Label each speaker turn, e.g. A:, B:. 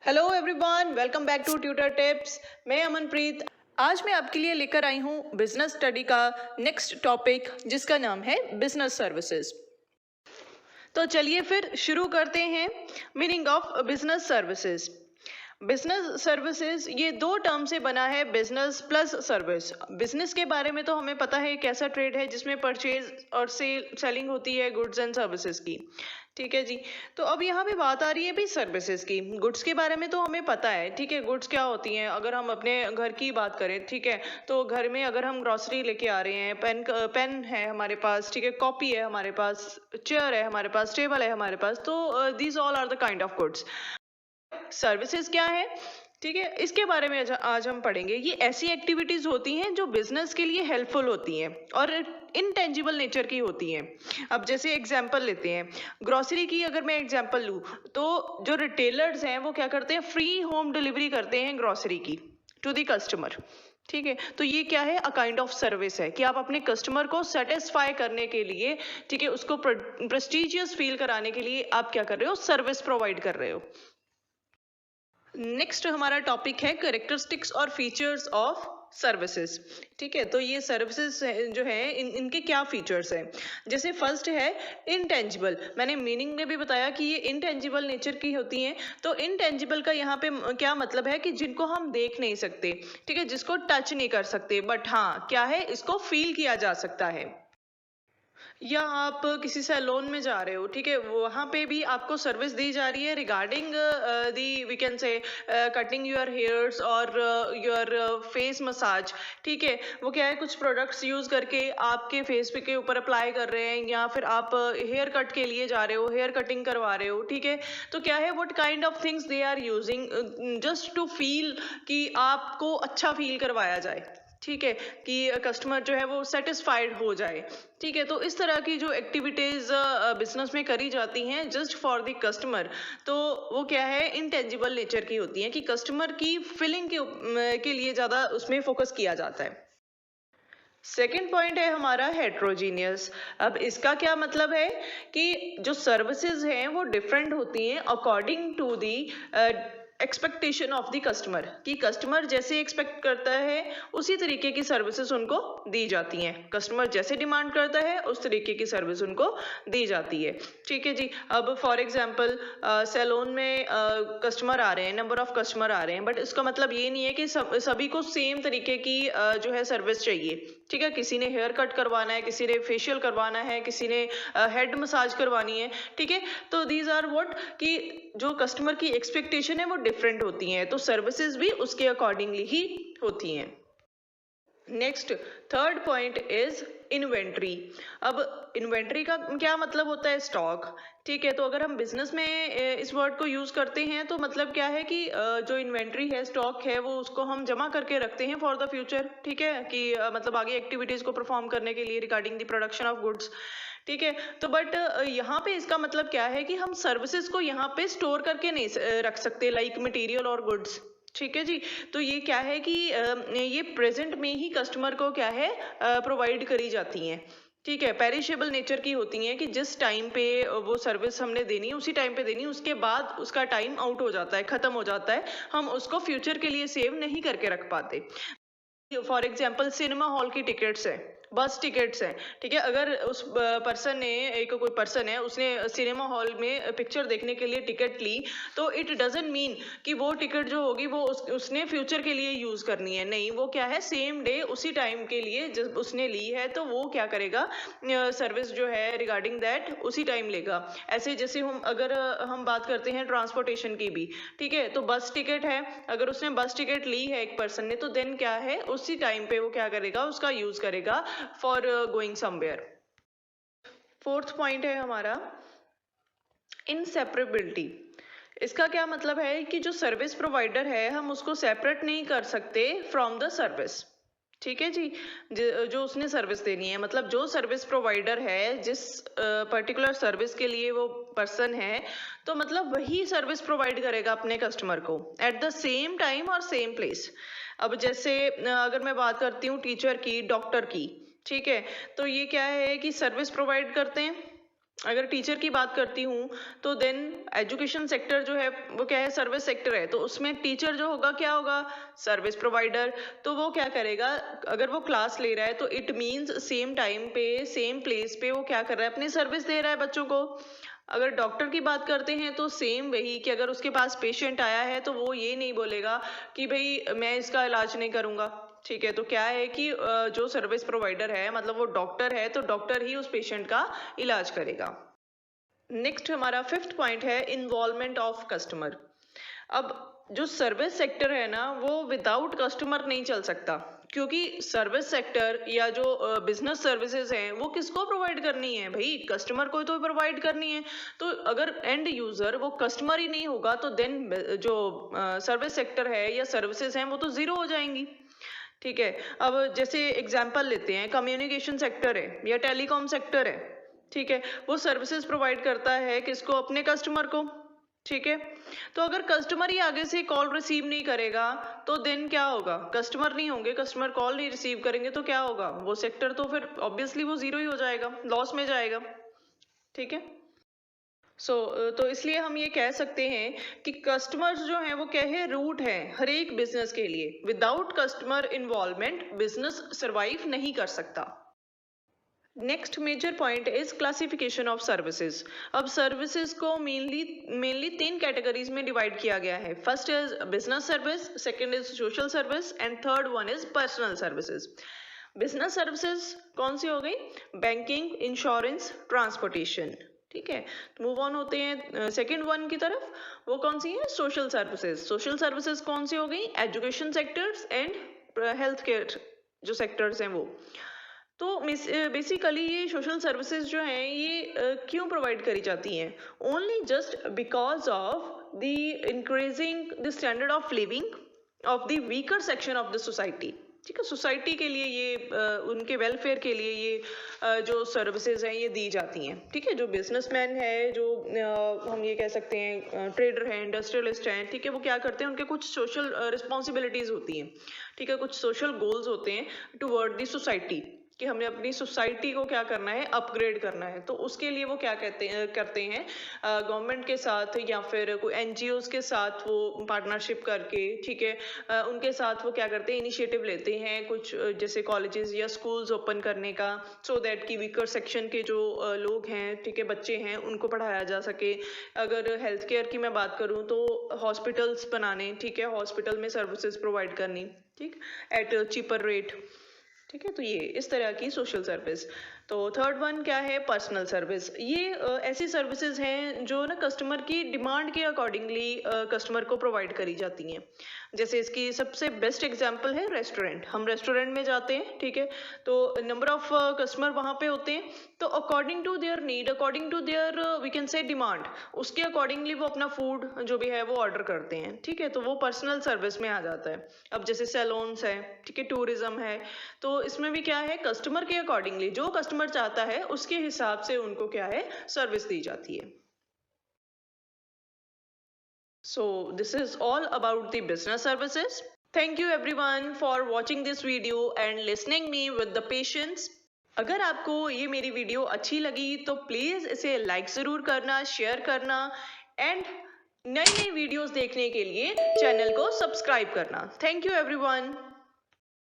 A: Hello everyone, welcome back to tutor tips. मैं अमनप्रीत। आज मैं आपके लिए लेकर आई हूँ बिजनेस स्टडी का नेक्स्ट टॉपिक, जिसका नाम है बिजनेस सर्विसेज। तो चलिए फिर शुरू करते हैं। Meaning of business services. Business services ये दो टर्म से बना है, बिजनेस प्लस सर्विस। बिजनेस के बारे में तो हमें पता है एक ऐसा ट्रेड है जिसमें परचेज और सेलिंग होती है गुड्स एंड सर्विसेज की। ठीक है जी। तो अब यहाँ पे बात आ रही है भी सर्विसेज की। गुड्स के बारे में तो हमें पता है, ठीक है, गुड्स क्या होती हैं। अगर हम अपने घर की बात करें, ठीक है, तो घर में अगर हम ग्रोसरी लेके आ रहे हैं, पेन है हमारे पास, ठीक है, कॉपी है हमारे पास, चेयर है हमारे पास, टेबल है हमारे पास, तो these all are the kind of goods. Services क्या है, ठीक है, इसके बारे में आज हम पढ़ेंगे। ये ऐसी एक्टिविटीज होती हैं जो बिजनेस के लिए हेल्पफुल होती हैं और इनटेंजिबल नेचर की होती हैं। अब जैसे एग्जांपल लेते हैं, ग्रोसरी की अगर मैं एग्जांपल लूँ तो जो रिटेलर्स हैं वो क्या करते हैं, फ्री होम डिलीवरी करते हैं ग्रोसरी की टू द कस्टमर। ठीक है, तो ये क्या है, अ काइंड ऑफ सर्विस है कि आप अपने कस्टमर को सेटिस्फाई करने के लिए, ठीक है, उसको प्रेस्टिजियस फील कराने के लिए आप क्या कर रहे हो, सर्विस प्रोवाइड कर रहे हो। नेक्स्ट हमारा टॉपिक है कैरेक्टरिस्टिक्स और फीचर्स ऑफ सर्विसेज। ठीक है, तो ये सर्विसेज जो है इनके क्या फीचर्स हैं। जैसे फर्स्ट है इनटेंजिबल। मैंने मीनिंग में भी बताया कि ये इनटेंजिबल नेचर की होती हैं। तो इनटेंजिबल का यहाँ पे क्या मतलब है कि जिनको हम देख नहीं सकते, ठीक है, जिसको टच नहीं कर सकते, बट हाँ क्या है, इसको फील किया जा सकता है। या आप किसी सैलून में जा रहे हो, ठीक है, वहाँ पे भी आपको सर्विस दी जा रही है regarding the we can say cutting your hairs और योर फेस मसाज। ठीक है, वो क्या है, कुछ प्रोडक्ट्स यूज करके आपके फेस पे के ऊपर अप्लाई कर रहे हैं, या फिर आप हेयर कट के लिए जा रहे हो, हेयर कटिंग करवा रहे हो। ठीक है, तो क्या है, what kind of things they are using just to feel, कि आपको अच्छा फील करवाया जाए। ठीक है, कि कस्टमर जो है वो सेटिस्फाइड हो जाए। ठीक है, तो इस तरह की जो एक्टिविटीज बिजनेस में करी जाती हैं जस्ट फॉर द कस्टमर, तो वो क्या है, इनटेंजिबल नेचर की होती हैं, कि कस्टमर की फीलिंग के लिए ज्यादा उसमें फोकस किया जाता है। सेकेंड पॉइंट है हमारा हेट्रोजीनियस। अब इसका क्या मतलब है कि जो सर्विसेज हैं वो डिफरेंट होती हैं according to the expectation of the customer, कि कस्टमर जैसे एक्सपेक्ट करता है उसी तरीके की सर्विसेज उनको दी जाती हैं। कस्टमर जैसे डिमांड करता है उस तरीके की सर्विस उनको दी जाती है। ठीक है जी। अब फॉर एग्जांपल सैलून में कस्टमर आ रहे हैं, नंबर ऑफ कस्टमर आ रहे हैं, बट इसका मतलब ये नहीं है कि सभी को सेम तरीके की जो है सर्विस चाहिए। ठीक है, किसी ने हेयर कट करवाना है, किसी ने फेशियल करवाना है, किसी ने हेड मसाज करवानी है। ठीक है, तो दीज आर व्हाट, कि जो कस्टमर की एक्सपेक्टेशन है वो डिफरेंट होती हैं, तो सर्विसेज भी उसके अकॉर्डिंगली ही होती हैं। Next third point is inventory. अब इन्वेंट्री का क्या मतलब होता है, स्टॉक। ठीक है, तो अगर हम बिजनेस में इस वर्ड को यूज करते हैं तो मतलब क्या है कि जो इन्वेंट्री है, स्टॉक है, वो उसको हम जमा करके रखते हैं फॉर द फ्यूचर। ठीक है, कि मतलब आगे एक्टिविटीज को परफॉर्म करने के लिए regarding the production of goods. ठीक है, तो बट यहाँ पे इसका मतलब क्या है कि हम सर्विसेज को यहाँ पे स्टोर करके नहीं रख सकते, लाइक मटेरियल और गुड्स। ठीक है जी। तो ये क्या है कि ये प्रेजेंट में ही कस्टमर को क्या है, प्रोवाइड करी जाती हैं। ठीक है, पेरिशेबल नेचर की होती हैं, कि जिस टाइम पे वो सर्विस हमने देनी है उसी टाइम पे देनी, उसके बाद उसका टाइम आउट हो जाता है, खत्म हो जाता है, हम उसको फ्यूचर के लिए सेव नहीं करके रख पाते। फॉर एग्जाम्पल सिनेमा हॉल की टिकट्स है, बस टिकट्स हैं। ठीक है, अगर उस पर्सन ने, एक कोई पर्सन है, उसने सिनेमा हॉल में पिक्चर देखने के लिए टिकट ली, तो इट डजंट मीन कि वो टिकट जो होगी वो उसने फ्यूचर के लिए यूज करनी है। नहीं, वो क्या है, सेम डे उसी टाइम के लिए जब उसने ली है तो वो क्या करेगा, सर्विस जो है रिगार्डिंग दैट उसी टाइम लेगा। ऐसे जैसे हम बात करते हैं ट्रांसपोर्टेशन की भी। ठीक है, तो बस टिकट है, अगर उसने बस टिकट ली है एक पर्सन ने, तो देन क्या है, उसी टाइम पे वो क्या करेगा, उसका यूज करेगा for going somewhere. Fourth point है हमारा इनसेपरेबिलिटी। इसका क्या मतलब है कि जो सर्विस प्रोवाइडर है हम उसको सेपरेट नहीं कर सकते फ्रॉम द सर्विस। ठीक है जी, जो उसने सर्विस देनी है, मतलब जो सर्विस प्रोवाइडर है, जिस पर्टिकुलर सर्विस के लिए वो पर्सन है, तो मतलब वही सर्विस प्रोवाइड करेगा अपने कस्टमर को एट द सेम टाइम और सेम प्लेस। अब जैसे अगर मैं बात करती हूँ टीचर की, डॉक्टर की, ठीक है, तो ये क्या है कि सर्विस प्रोवाइड करते हैं, अगर टीचर की बात करती हूँ तो देन एजुकेशन सेक्टर जो है वो क्या है, सर्विस सेक्टर है, तो उसमें टीचर जो होगा क्या होगा, सर्विस प्रोवाइडर। तो वो क्या करेगा, अगर वो क्लास ले रहा है तो इट मीन्स सेम टाइम पे सेम प्लेस पे वो क्या कर रहा है, अपनी सर्विस दे रहा है बच्चों को। अगर डॉक्टर की बात करते हैं तो सेम वही कि अगर उसके पास पेशेंट आया है तो वो ये नहीं बोलेगा कि भाई मैं इसका इलाज नहीं करूंगा। ठीक है, तो क्या है कि जो सर्विस प्रोवाइडर है मतलब वो डॉक्टर है, तो डॉक्टर ही उस पेशेंट का इलाज करेगा। नेक्स्ट हमारा फिफ्थ पॉइंट है इन्वॉल्वमेंट ऑफ कस्टमर। अब जो सर्विस सेक्टर है ना वो विदाउट कस्टमर नहीं चल सकता, क्योंकि सर्विस सेक्टर या जो बिजनेस सर्विसेज हैं वो किसको प्रोवाइड करनी है, भाई कस्टमर को तो प्रोवाइड करनी है। तो अगर एंड यूजर वो कस्टमर ही नहीं होगा तो देन जो सर्विस सेक्टर है या सर्विसेज हैं वो तो जीरो हो जाएंगी। ठीक है, अब जैसे एग्जांपल लेते हैं, कम्युनिकेशन सेक्टर है या टेलीकॉम सेक्टर है। ठीक है, वो सर्विसेज प्रोवाइड करता है किसको, अपने कस्टमर को। ठीक है, तो अगर कस्टमर ही आगे से कॉल रिसीव नहीं करेगा तो देन क्या होगा, कस्टमर नहीं होंगे, कस्टमर कॉल नहीं रिसीव करेंगे तो क्या होगा, वो सेक्टर तो फिर ऑब्वियसली वो जीरो ही हो जाएगा, लॉस में जाएगा। ठीक है, तो इसलिए हम ये कह सकते हैं कि कस्टमर्स जो हैं वो क्या है, रूट है हर एक बिजनेस के लिए। Without customer involvement business survive नहीं कर सकता। Next major point is classification of services. अब सर्विसेज को मेनली 3 कैटेगरीज में डिवाइड किया गया है। First is business service, second is social service and third one is personal services. Business services कौन सी हो गई, बैंकिंग, इंश्योरेंस, ट्रांसपोर्टेशन। ठीक है, तो मूव ऑन होते हैं सेकंड वन की तरफ। वो कौन सी है, सोशल सर्विसेज। सोशल सर्विसेज कौन सी हो गई, education sectors and health care जो सेक्टर्स हैं वो। तो बेसिकली ये सोशल सर्विसेज जो हैं ये क्यों प्रोवाइड करी जाती हैं, only just because of the increasing the standard of living of the weaker section of the society. ठीक है, सोसाइटी के लिए ये उनके वेलफेयर के लिए ये जो सर्विसेज हैं ये दी जाती हैं। ठीक है, जो बिजनेसमैन है, जो हम ये कह सकते हैं ट्रेडर हैं, इंडस्ट्रियलिस्ट हैं, ठीक है, वो क्या करते हैं, उनके कुछ सोशल रिस्पॉन्सिबिलिटीज होती हैं। ठीक है, कुछ सोशल गोल्स होते हैं टुवर्ड द सोसाइटी कि हमने अपनी सोसाइटी को क्या करना है, अपग्रेड करना है। तो उसके लिए वो क्या करते हैं गवर्नमेंट के साथ या फिर कोई एनजीओज के साथ वो पार्टनरशिप करके, ठीक है, उनके साथ वो क्या करते हैं, इनिशिएटिव लेते हैं कुछ जैसे कॉलेजेस या स्कूल्स ओपन करने का, सो दैट कि वीकर सेक्शन के जो लोग हैं, ठीक है, बच्चे हैं, उनको पढ़ाया जा सके। अगर हेल्थ केयर की मैं बात करूँ तो हॉस्पिटल्स बनाने, ठीक है, हॉस्पिटल में सर्विसेज प्रोवाइड करनी, ठीक, एट चीपर रेट। ठीक है, तो ये इस तरह की सोशल सर्विस। तो थर्ड वन क्या है, पर्सनल सर्विस। ये ऐसी सर्विसेज हैं जो ना कस्टमर की डिमांड के अकॉर्डिंगली कस्टमर को प्रोवाइड करी जाती हैं। जैसे इसकी सबसे बेस्ट एग्जांपल है रेस्टोरेंट। हम रेस्टोरेंट में जाते हैं, ठीक है, तो नंबर ऑफ कस्टमर वहाँ पे होते हैं, तो according to their need, according to their we can say demand, उसके अकॉर्डिंगली वो अपना फूड जो भी है वो ऑर्डर करते हैं। ठीक है, तो वो पर्सनल सर्विस में आ जाता है। अब जैसे सैलून्स है, ठीक है, टूरिज्म है, तो इसमें भी क्या है, कस्टमर के अकॉर्डिंगली जो कस्टमर चाहता है उसके हिसाब से उनको क्या है, सर्विस दी जाती है। So this is all about the business services. Thank you everyone for watching this video and listening me with the patience. अगर आपको ये मेरी वीडियो अच्छी लगी तो प्लीज इसे लाइक जरूर करना, शेयर करना एंड नई नई वीडियोस देखने के लिए चैनल को सब्सक्राइब करना। Thank you everyone.